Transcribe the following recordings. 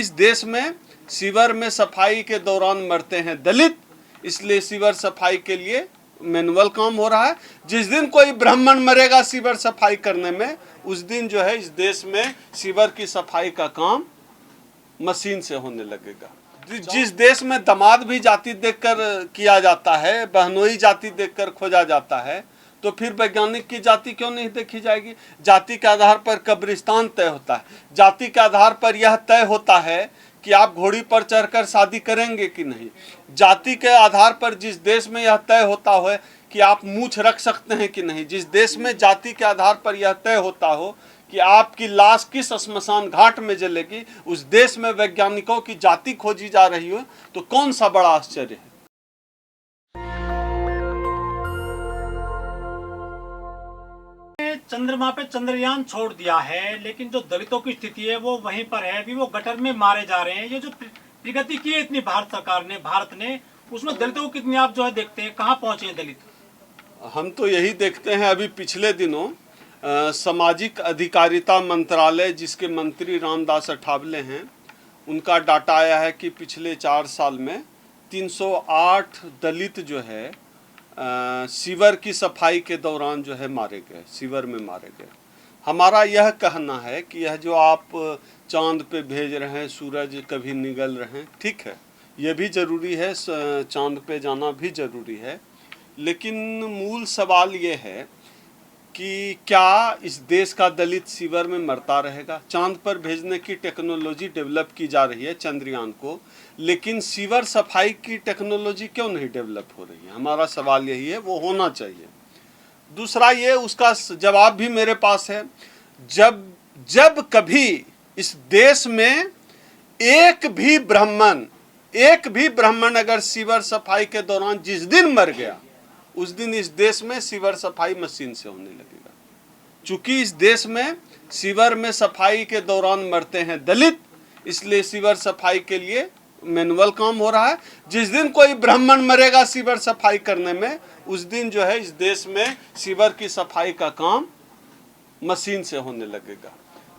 इस देश में सीवर में सफाई के दौरान मरते हैं दलित, इसलिए सीवर सफाई के लिए मैनुअल काम हो रहा है। जिस दिन कोई ब्राह्मण मरेगा सीवर सफाई करने में, उस दिन जो है इस देश में सीवर की सफाई का काम मशीन से होने लगेगा। जिस देश में दामाद भी जाति देखकर किया जाता है, बहनोई जाति देखकर खोजा जाता है, तो फिर वैज्ञानिक की जाति क्यों नहीं देखी जाएगी? जाति के आधार पर कब्रिस्तान तय होता है, जाति के आधार पर यह तय होता है कि आप घोड़ी पर चढ़कर शादी करेंगे कि नहीं। जाति के आधार पर जिस देश में यह तय होता है कि आप मूछ रख सकते हैं कि नहीं, जिस देश में जाति के आधार पर यह तय होता हो कि आपकी लाश किस श्मशान घाट में जलेगी, उस देश में वैज्ञानिकों की जाति खोजी जा रही हो, तो कौन सा बड़ा आश्चर्य है। चंद्रमा पे चंद्रयान छोड़ दिया है, लेकिन जो दलितों की स्थिति है वो वहीं पर है। अभी वो गटर में मारे जा रहे हैं। ये जो प्रगति की है इतनी भारत सरकार ने, भारत ने, उसमें दलितों को कितनी आप जो है देखते हैं, कहाँ पहुंचे हैं दलित? हम तो यही देखते हैं। अभी पिछले दिनों सामाजिक अधिकारिता मंत्रालय, जिसके मंत्री रामदास अठावले हैं, उनका डाटा आया है कि पिछले 4 साल में 308 दलित जो है सीवर की सफाई के दौरान जो है मारे गए, सीवर में मारे गए। हमारा यह कहना है कि यह जो आप चांद पे भेज रहे हैं, सूरज कभी निगल रहे हैं, ठीक है, यह भी ज़रूरी है, चांद पे जाना भी ज़रूरी है, लेकिन मूल सवाल ये है कि क्या इस देश का दलित सीवर में मरता रहेगा? चांद पर भेजने की टेक्नोलॉजी डेवलप की जा रही है, चंद्रयान को, लेकिन सीवर सफाई की टेक्नोलॉजी क्यों नहीं डेवलप हो रही है? हमारा सवाल यही है, वो होना चाहिए। दूसरा ये, उसका जवाब भी मेरे पास है। जब कभी इस देश में एक भी ब्राह्मण अगर सीवर सफाई के दौरान जिस दिन मर गया, उस दिन इस देश में सीवर सफाई मशीन से होने लगेगा। चूंकि इस देश में सीवर में सफाई के दौरान मरते हैं दलित, इसलिए सीवर सफाई के लिए मैनुअल काम हो रहा है। जिस दिन कोई ब्राह्मण मरेगा सीवर सफाई करने में, उस दिन जो है इस देश में सीवर की सफाई का काम मशीन से होने लगेगा।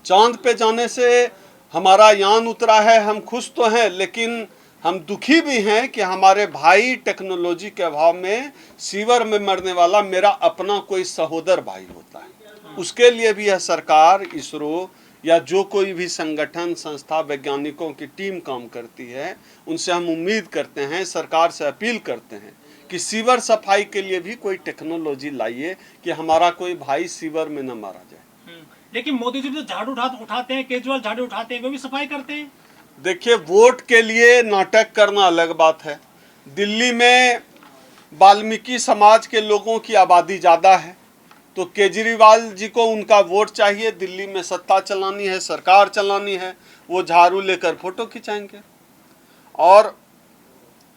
चांद पे जाने से हमारा यान उतरा है, हम खुश तो हैं, लेकिन हम दुखी भी हैं कि हमारे भाई टेक्नोलॉजी के अभाव में सीवर में मरने वाला मेरा अपना कोई सहोदर भाई होता है। उसके लिए भी यह सरकार, इसरो या जो कोई भी संगठन, संस्था, वैज्ञानिकों की टीम काम करती है, उनसे हम उम्मीद करते हैं, सरकार से अपील करते हैं कि सीवर सफाई के लिए भी कोई टेक्नोलॉजी लाइए कि हमारा कोई भाई सीवर में न मारा जाए। लेकिन मोदी जी तो झाड़ू उठाते हैं, केजरीवाल झाड़ू उठाते हैं, वो भी सफाई करते हैं। देखिए, वोट के लिए नाटक करना अलग बात है। दिल्ली में वाल्मीकि समाज के लोगों की आबादी ज़्यादा है, तो केजरीवाल जी को उनका वोट चाहिए। दिल्ली में सत्ता चलानी है, सरकार चलानी है, वो झाड़ू लेकर फोटो खिंचाएंगे। और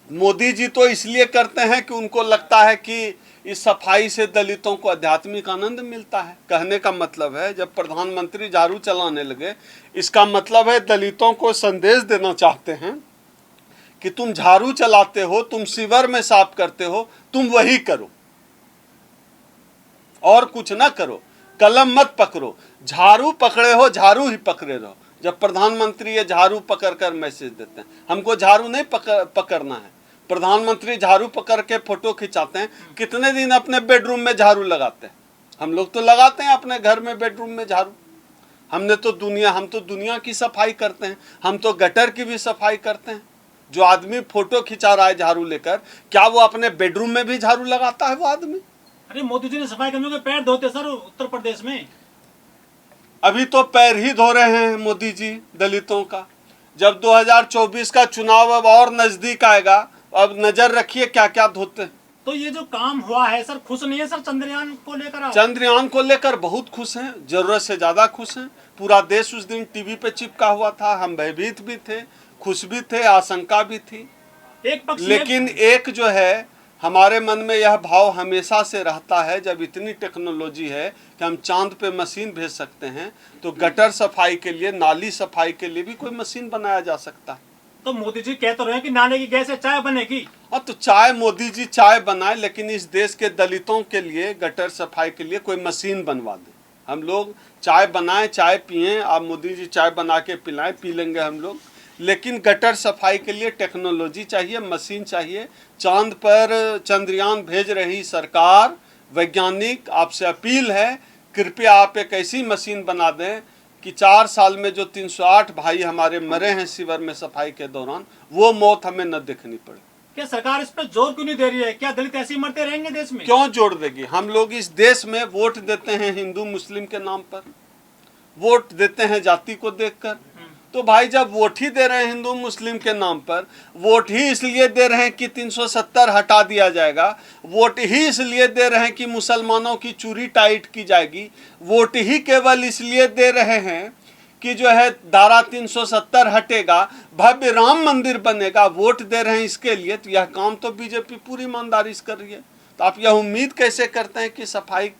मोदी जी तो इसलिए करते हैं कि उनको लगता है कि इस सफाई से दलितों को आध्यात्मिक आनंद मिलता है। कहने का मतलब है, जब प्रधानमंत्री झाड़ू चलाने लगे, इसका मतलब है दलितों को संदेश देना चाहते हैं कि तुम झाड़ू चलाते हो, तुम सीवर में साफ करते हो, तुम वही करो और कुछ ना करो, कलम मत पकड़ो। झाड़ू पकड़े हो, झाड़ू ही पकड़े रहो। जब प्रधानमंत्री ये झाड़ू पकड़कर मैसेज देते हैं, हमको झाड़ू नहीं पकड़ना है, प्रधानमंत्री झाड़ू पकड़ के फोटो खिंचाते हैं। कितने दिन अपने बेडरूम में झाड़ू लगाते हैं? हम लोग तो लगाते हैं अपने घर में बेडरूम में झाड़ू। हम तो दुनिया की सफाई करते हैं, हम तो गटर की भी सफाई करते हैं। जो आदमी फोटो खिंचा रहा है झाड़ू लेकर, क्या वो अपने बेडरूम में भी झाड़ू लगाता है वो आदमी? अरे मोदी जी ने सफाई कर्मियों के पैर धोते सर उत्तर प्रदेश में। अभी तो पैर ही धो रहे हैं मोदी जी दलितों का। जब 2024 का चुनाव अब और नजदीक आएगा, अब नजर रखिए क्या क्या धोते हैं। तो ये जो काम हुआ है सर, खुश नहीं है सर चंद्रयान को लेकर? चंद्रयान को लेकर बहुत खुश हैं, जरूरत से ज्यादा खुश हैं। पूरा देश उस दिन टीवी पे चिपका हुआ था, हम भयभीत भी थे, खुश भी थे, आशंका भी थी। लेकिन एक जो है, हमारे मन में यह भाव हमेशा से रहता है, जब इतनी टेक्नोलॉजी है कि हम चांद पे मशीन भेज सकते हैं, तो गटर सफाई के लिए, नाली सफाई के लिए भी कोई मशीन बनाया जा सकता है। तो मोदी जी कह तो रहे हैं कि नाले की गैस से चाय बनेगी। अब तो चाय, मोदी जी चाय बनाए, लेकिन इस देश के दलितों के लिए गटर सफाई के लिए कोई मशीन बनवा दे। हम लोग चाय बनाएं, चाय पिएं, आप मोदी जी चाय बना के पिलाएं, पी लेंगे हम लोग। लेकिन गटर सफाई के लिए टेक्नोलॉजी चाहिए, मशीन चाहिए। चांद पर चंद्रयान भेज रही सरकार, वैज्ञानिक, आपसे अपील है कृपया आप एक ऐसी मशीन बना दें कि 4 साल में जो 308 भाई हमारे मरे हैं शिविर में सफाई के दौरान, वो मौत हमें न देखनी पड़े। क्या सरकार इस पर जोर क्यों नहीं दे रही है? क्या दलित ऐसे ही मरते रहेंगे देश में? क्यों जोड़ देगी? हम लोग इस देश में वोट देते हैं हिंदू मुस्लिम के नाम पर, वोट देते हैं जाति को देखकर। तो भाई जब वोट ही दे रहे हैं हिंदू मुस्लिम के नाम पर, वोट ही इसलिए दे रहे हैं कि 370 हटा दिया जाएगा, वोट ही इसलिए दे रहे हैं कि मुसलमानों की चूरी टाइट की जाएगी, वोट ही केवल इसलिए दे रहे हैं कि जो है धारा 370 हटेगा, भव्य राम मंदिर बनेगा, वोट दे रहे हैं इसके लिए, तो यह काम तो बीजेपी पूरी ईमानदारी से कर रही है। तो आप यह उम्मीद कैसे करते हैं कि सफाई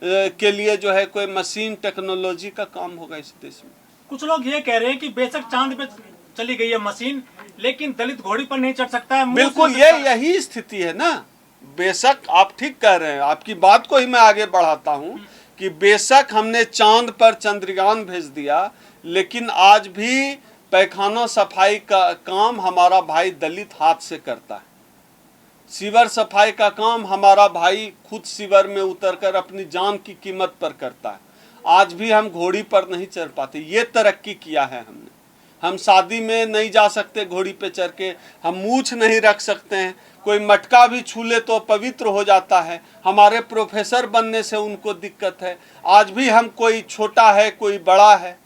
के लिए जो है कोई मशीन टेक्नोलॉजी का काम होगा इस देश में? कुछ लोग ये कह रहे हैं कि बेशक चांद पे चली गई है मशीन, लेकिन दलित घोड़ी पर नहीं चढ़ सकता है। बिल्कुल यही स्थिति है ना। बेशक आप ठीक कह रहे हैं, आपकी बात को ही मैं आगे बढ़ाता हूं कि बेशक हमने चांद पर चंद्रयान भेज दिया, लेकिन आज भी पैखाना सफाई का काम हमारा भाई दलित हाथ से करता है। सीवर सफाई का काम हमारा भाई खुद सीवर में उतरकर अपनी जान की कीमत पर करता है। आज भी हम घोड़ी पर नहीं चढ़ पाते, ये तरक्की किया है हमने। हम शादी में नहीं जा सकते घोड़ी पे चढ़ के, हम मूछ नहीं रख सकते हैं, कोई मटका भी छू ले तो पवित्र हो जाता है। हमारे प्रोफेसर बनने से उनको दिक्कत है। आज भी हम, कोई छोटा है कोई बड़ा है,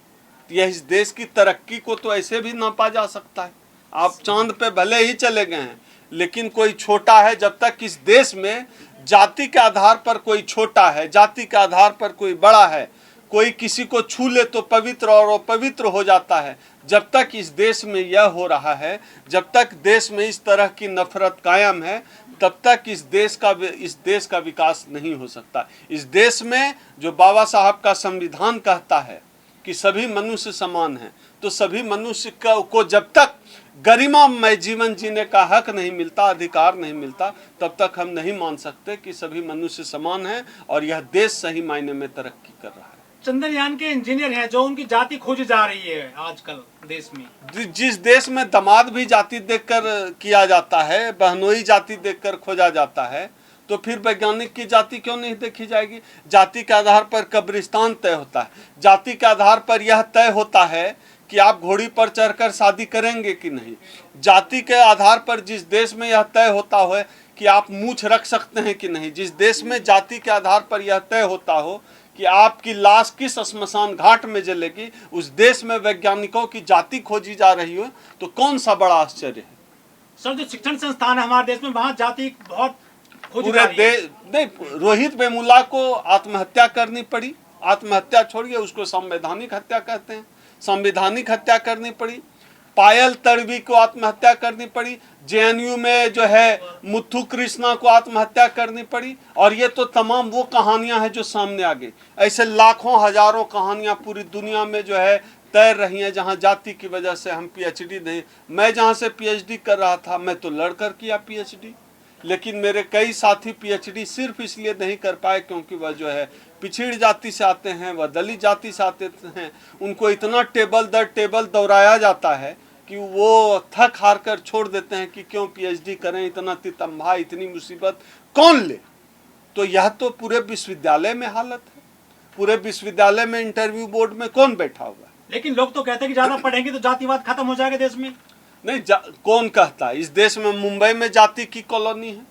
यह इस देश की तरक्की को तो ऐसे भी नापा जा सकता है। आप चांद पे भले ही चले गए हैं, लेकिन कोई छोटा है। जब तक इस देश में जाति के आधार पर कोई छोटा है, जाति के आधार पर कोई बड़ा है, कोई किसी को छू ले तो पवित्र और अपवित्र हो जाता है, जब तक इस देश में यह हो रहा है, जब तक देश में इस तरह की नफरत कायम है, तब तक इस देश का विकास नहीं हो सकता। इस देश में जो बाबा साहब का संविधान कहता है कि सभी मनुष्य समान हैं, तो सभी मनुष्य को जब तक गरिमामय जीवन जीने का हक नहीं मिलता, अधिकार नहीं मिलता, तब तक हम नहीं मान सकते कि सभी मनुष्य समान हैं और यह देश सही मायने में तरक्की कर रहा है। चंद्रयान के इंजीनियर हैं जो उनकी जाति खोजी जा रही है आजकल देश में। जिस देश में दामाद भी जाति देखकर किया जाता है, बहनोई जाति देखकर खोजा जाता है, तो फिर वैज्ञानिक की जाति क्यों नहीं देखी जाएगी? जाति के आधार पर कब्रिस्तान तय होता है, जाति के आधार पर यह तय होता है कि आप घोड़ी पर चढ़कर शादी करेंगे कि नहीं। जाति के आधार पर जिस देश में यह तय होता हो कि आप मूछ रख सकते हैं कि नहीं, जिस देश में जाति के आधार पर यह तय होता हो कि आपकी लाश किस स्मशान घाट में जलेगी, उस देश में वैज्ञानिकों की जाति खोजी जा रही हो, तो कौन सा बड़ा आश्चर्य है? सर, जो शिक्षण संस्थान है हमारे देश में, वहाँ जाति बहुत पूरे देश। रोहित वेमुला को आत्महत्या करनी पड़ी, आत्महत्या छोड़िए, उसको संवैधानिक हत्या कहते हैं, संवैधानिक हत्या करनी पड़ी। पायल तड़वी को आत्महत्या करनी पड़ी, जेएनयू में जो है मुथु कृष्णा को आत्महत्या करनी पड़ी, और ये तो तमाम वो कहानियां हैं जो सामने आ गई। ऐसे लाखों हजारों कहानियां पूरी दुनिया में जो है तैर रही हैं, जहां जाति की वजह से हम पीएचडी नहीं। मैं जहां से पीएचडी कर रहा था, मैं तो लड़कर किया पीएचडी, लेकिन मेरे कई साथी पीएचडी सिर्फ इसलिए नहीं कर पाए क्योंकि वह जो है पिछड़ी जाति से आते हैं, वह दलित जाति से आते हैं। उनको इतना टेबल दर टेबल दौड़ाया जाता है कि वो थक हार कर छोड़ देते हैं कि क्यों पीएचडी करें, इतना तितम्मा, इतनी मुसीबत कौन ले। तो यह तो पूरे विश्वविद्यालय में हालत है, पूरे विश्वविद्यालय में इंटरव्यू बोर्ड में कौन बैठा हुआ है? लेकिन लोग तो कहते हैं कि ज्यादा पढ़ेंगे तो जातिवाद खत्म हो जाएगा देश में। नहीं, कौन कहता है? इस देश में मुंबई में जाति की कॉलोनी है।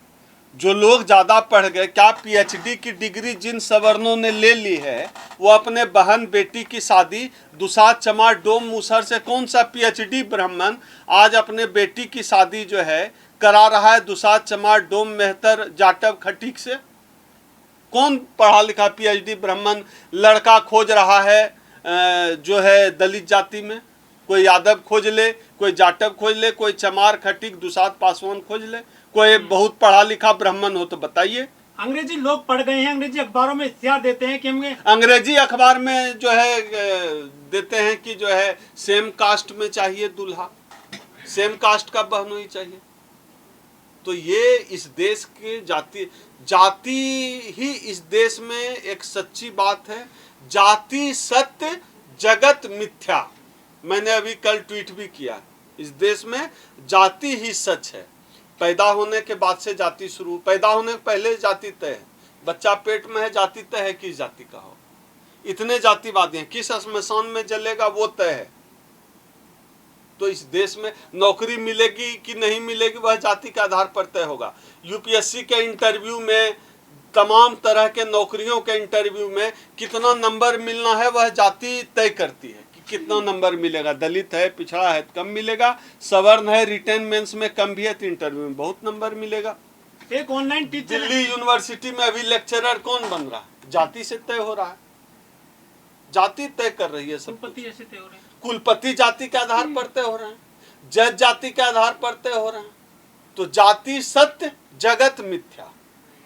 जो लोग ज्यादा पढ़ गए, क्या पीएचडी की डिग्री जिन सवर्णों ने ले ली है, वो अपने बहन बेटी की शादी दुसाध चमार डोम मूसर से, कौन सा पीएचडी ब्राह्मण आज अपने बेटी की शादी जो है करा रहा है दुसाध चमार डोम मेहतर जाटव खटीक से? कौन पढ़ा लिखा पीएचडी ब्राह्मण लड़का खोज रहा है जो है दलित जाति में? कोई यादव खोज ले, कोई जाटव खोज ले, कोई चमार खटीक दुसाध पासवान खोज ले, कोई बहुत पढ़ा लिखा ब्राह्मण हो तो बताइए। अंग्रेजी लोग पढ़ गए हैं, अंग्रेजी अखबारों में इश्तिहार देते हैं कि हमें, अंग्रेजी अखबार में जो है देते हैं कि जो है सेम कास्ट में चाहिए दूल्हा, सेम कास्ट का बहनोई चाहिए। तो ये इस देश के जाति ही इस देश में एक सच्ची बात है। जाति सत्य, जगत मिथ्या। मैंने अभी कल ट्वीट भी किया इस देश में जाति ही सच है। पैदा होने के बाद से जाति शुरू, पैदा होने के पहले जाति तय है। बच्चा पेट में है, जाति तय है किस जाति का हो। इतने जातिवादी हैं, किस श्मशान में जलेगा वो तय है। तो इस देश में नौकरी मिलेगी कि नहीं मिलेगी वह जाति के आधार पर तय होगा। यूपीएससी के इंटरव्यू में, तमाम तरह के नौकरियों के इंटरव्यू में कितना नंबर मिलना है वह जाति तय करती है कि कितना नंबर मिलेगा। दलित है, पिछड़ा है तो कम मिलेगा, सवर्ण है, रिटेन मेंस में कम भी है तो इंटरव्यू में बहुत नंबर मिलेगा। एक ऑनलाइन टीचर दिल्ली यूनिवर्सिटी में अभी लेक्चरर कौन बन रहा है? जाति से तय हो रहा है, जाति तय कर रही है। सब कुलपति ऐसे तय हो रहे हैं, कुलपति जाति के आधार पर तय हो रहे हैं, जज जाति के आधार पर तय हो रहे हैं। तो जाति सत्य, जगत मिथ्या।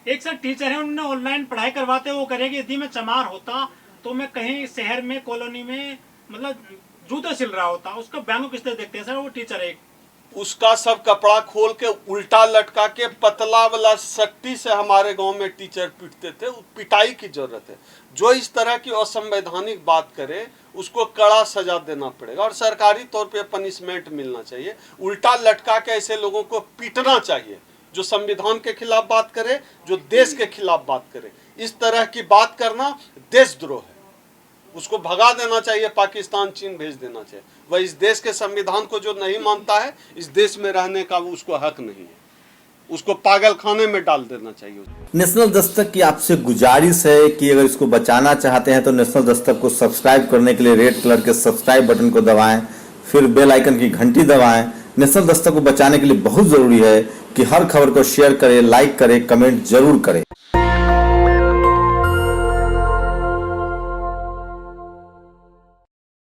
एक सर टीचर है, उन्होंने ऑनलाइन पढ़ाई करवाते, वो करेंगे यदि मैं चमार होता तो मैं कहीं शहर में कॉलोनी में मतलब जूते सिल रहा होता, उसका बयान किस तरह देखते हैं सर? वो टीचर है, उसका सब कपड़ा खोल के उल्टा लटका के पतला वाला सट्टी से हमारे गांव में टीचर पीटते थे। पिटाई की जरूरत है। जो इस तरह की असंवैधानिक बात करे उसको कड़ा सजा देना पड़ेगा और सरकारी तौर पे पनिशमेंट मिलना चाहिए। उल्टा लटका के ऐसे लोगों को पीटना चाहिए जो संविधान के खिलाफ बात करे, जो देश के खिलाफ बात करे। इस तरह की बात करना देशद्रोह है, उसको भगा देना चाहिए, पाकिस्तान, चीन भेज देना चाहिए। वह इस देश के संविधान को जो नहीं मानता है, इस देश में रहने का उसको हक नहीं है, उसको पागल खाने में डाल देना चाहिए। नेशनल दस्तक की आपसे गुजारिश है कि अगर इसको बचाना चाहते हैं तो नेशनल दस्तक को सब्सक्राइब करने के लिए रेड कलर के सब्सक्राइब बटन को दबाएं, फिर बेल आइकन की घंटी दबाएं। नेशनल दस्तक को बचाने के लिए बहुत जरूरी है कि हर खबर को शेयर करें, लाइक करें, कमेंट जरूर करें।